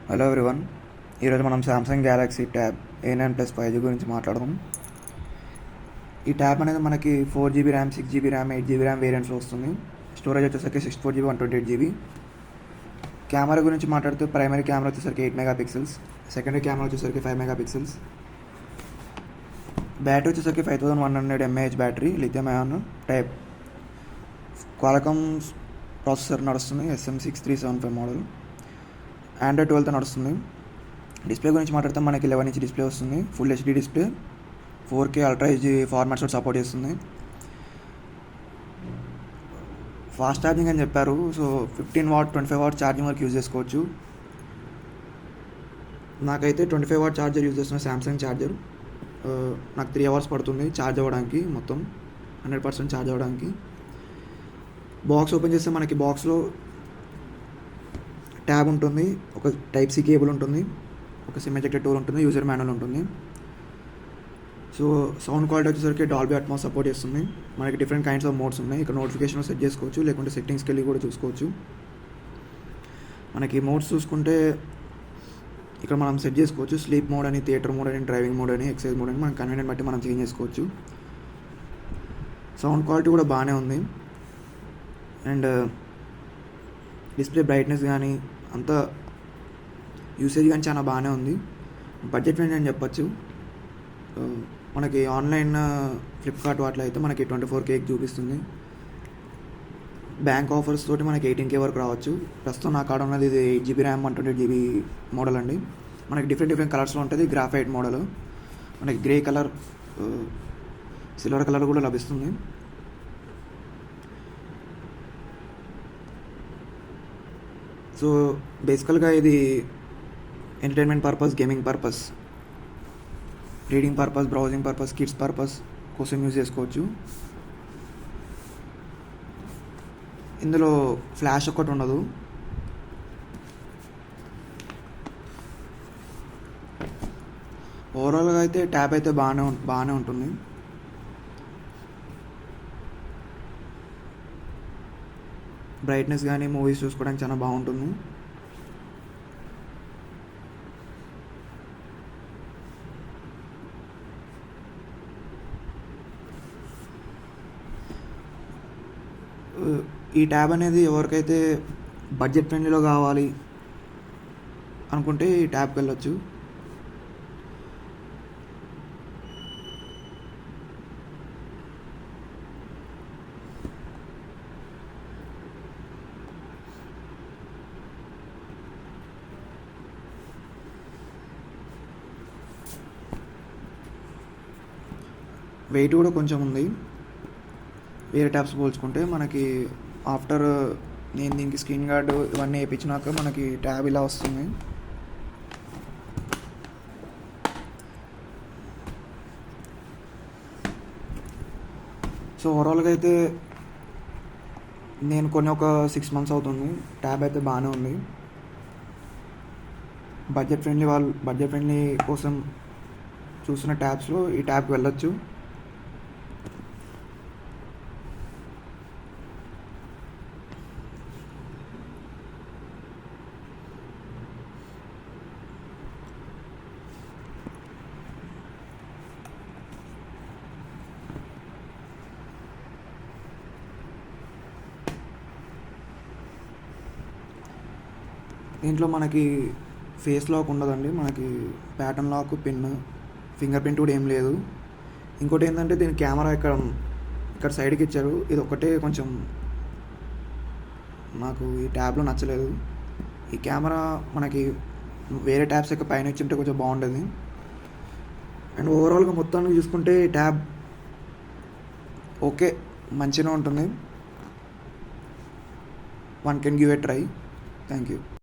Hello everyone. ఈరోజు మనం Samsung Galaxy tab A9+5G గురించి మాట్లాడదాం. ఈ ట్యాబ్ అనేది మనకి 4GB RAM, 6GB RAM, 8GB RAM వేరియంట్స్లో వస్తుంది. స్టోరేజ్ వచ్చేసరికి 64GB, 128GB. కెమెరా గురించి మాట్లాడితే ప్రైమరీ కెమెరా వచ్చేసరికి 8 మెగాపిక్సెల్స్, సెకండరీ కెమెరా వచ్చేసరికి 5 మెగాపిక్సెల్స్. బ్యాటరీ వచ్చేసరికి 5100 mAh battery, lithium ion type. Qualcomm processor నడుస్తుంది, SM6375 మోడల్. ఆండ్రాయిడ్ 12తో నడుస్తుంది. డిస్ప్లే గురించి మాట్లాడితే మనకి 11" డిస్ప్లే వస్తుంది, full HD display, 4K ultra HD formats support చేస్తుంది. ఫాస్ట్ ఛార్జింగ్ అని చెప్పారు, సో 15W 25W ఛార్జింగ్ వరకు యూజ్ చేసుకోవచ్చు. నాకైతే 25W ఛార్జర్ యూజ్ చేస్తున్న సామ్సంగ్ ఛార్జర్. నాకు 3 hours పడుతుంది ఛార్జ్ అవ్వడానికి, మొత్తం 100% ఛార్జ్ అవ్వడానికి. బాక్స్ ఓపెన్ చేస్తే మనకి బాక్స్లో ట్యాబ్ ఉంటుంది, ఒక Type-C కేబుల్ ఉంటుంది, ఒక సిమ్ ఎజెక్టర్ టూల్ ఉంటుంది, యూజర్ మాన్యువల్ ఉంటుంది. సో సౌండ్ క్వాలిటీ వచ్చేసరికి డాల్బీ అట్మాస్ సపోర్ట్ చేస్తుంది. మనకి డిఫరెంట్ కైండ్స్ ఆఫ్ మోడ్స్ ఉన్నాయి. ఇక్కడ నోటిఫికేషన్ సెట్ చేసుకోవచ్చు, లేకుంటే సెట్టింగ్స్కి వెళ్ళి కూడా చూసుకోవచ్చు. మనకి మోడ్స్ చూసుకుంటే ఇక్కడ మనం సెట్ చేసుకోవచ్చు. స్లీప్ మోడ్ అని, థియేటర్ మోడ్ అని, డ్రైవింగ్ మోడ్ అని, ఎక్సర్సైజ్ మోడ్ అని, మన కన్వీనియంట్ బట్టి మనం చేంజ్ చేసుకోవచ్చు. సౌండ్ క్వాలిటీ కూడా బాగానే ఉంది. అండ్ డిస్ప్లే బ్రైట్నెస్ కానీ అంతా యూసేజ్ కానీ చాలా బాగానే ఉంది. బడ్జెట్ ఫ్రెండ్లీ అని చెప్పచ్చు. మనకి ఆన్లైన్ ఫ్లిప్కార్ట్ వాటిలో అయితే మనకి 24K చూపిస్తుంది. బ్యాంక్ ఆఫర్స్ తోటి మనకి 18K వరకు రావచ్చు. ప్రస్తుతం నా కాడ ఉన్నది ఇది 8GB ర్యామ్, 128GB మోడల్ అండి. మనకి డిఫరెంట్ కలర్స్లో ఉంటుంది. గ్రాఫైట్ మోడల్, మనకి గ్రే కలర్, సిల్వర్ కలర్ కూడా లభిస్తుంది. సో బేసికల్గా ఇది entertainment purpose, gaming purpose, reading purpose, browsing purpose, kids purpose కోసం యూజ్ చేసుకోవచ్చు. ఇందులో ఫ్లాష్ ఒకటి ఉండదు. ఓవరాల్గా అయితే ట్యాబ్ అయితే బాగానే ఉంటుంది. బ్రైట్నెస్ కానీ మూవీస్ చూసుకోవడానికి చాలా బాగుంటుంది. ఈ ట్యాబ్ అనేది ఎవరికైతే బడ్జెట్ ఫ్రెండ్లీలో కావాలి అనుకుంటే ఈ ట్యాబ్కి వెళ్ళొచ్చు. వెయిట్ కూడా కొంచెం ఉంది వేరే ట్యాబ్స్ పోల్చుకుంటే. మనకి ఆఫ్టర్ నేను దీనికి స్క్రీన్ గార్డు ఇవన్నీ వేయించినాక మనకి ట్యాబ్ ఇలా వస్తుంది. సో ఓవరాల్గా అయితే నేను ఒక 6 months అవుతుంది. ట్యాబ్ అయితే బాగానే ఉంది. బడ్జెట్ ఫ్రెండ్లీ కోసం చూసిన ట్యాబ్స్లో ఈ ట్యాబ్కి వెళ్ళొచ్చు. దీంట్లో మనకి ఫేస్ లాక్ ఉండదండి, మనకి pattern lock, pin, fingerprint కూడా ఏం లేదు. ఇంకోటి ఏంటంటే దీని కెమెరా ఇక్కడ సైడ్కి ఇచ్చారు. ఇది ఒక్కటే కొంచెం నాకు ఈ ట్యాబ్లో నచ్చలేదు. ఈ కెమెరా మనకి వేరే ట్యాబ్స్ యొక్క పైన ఇచ్చింటే కొంచెం బాగుండేది. అండ్ ఓవరాల్గా మొత్తానికి చూసుకుంటే ఈ ట్యాబ్ ఓకే, మంచిగా ఉంటుంది. One can give a try. Thank you.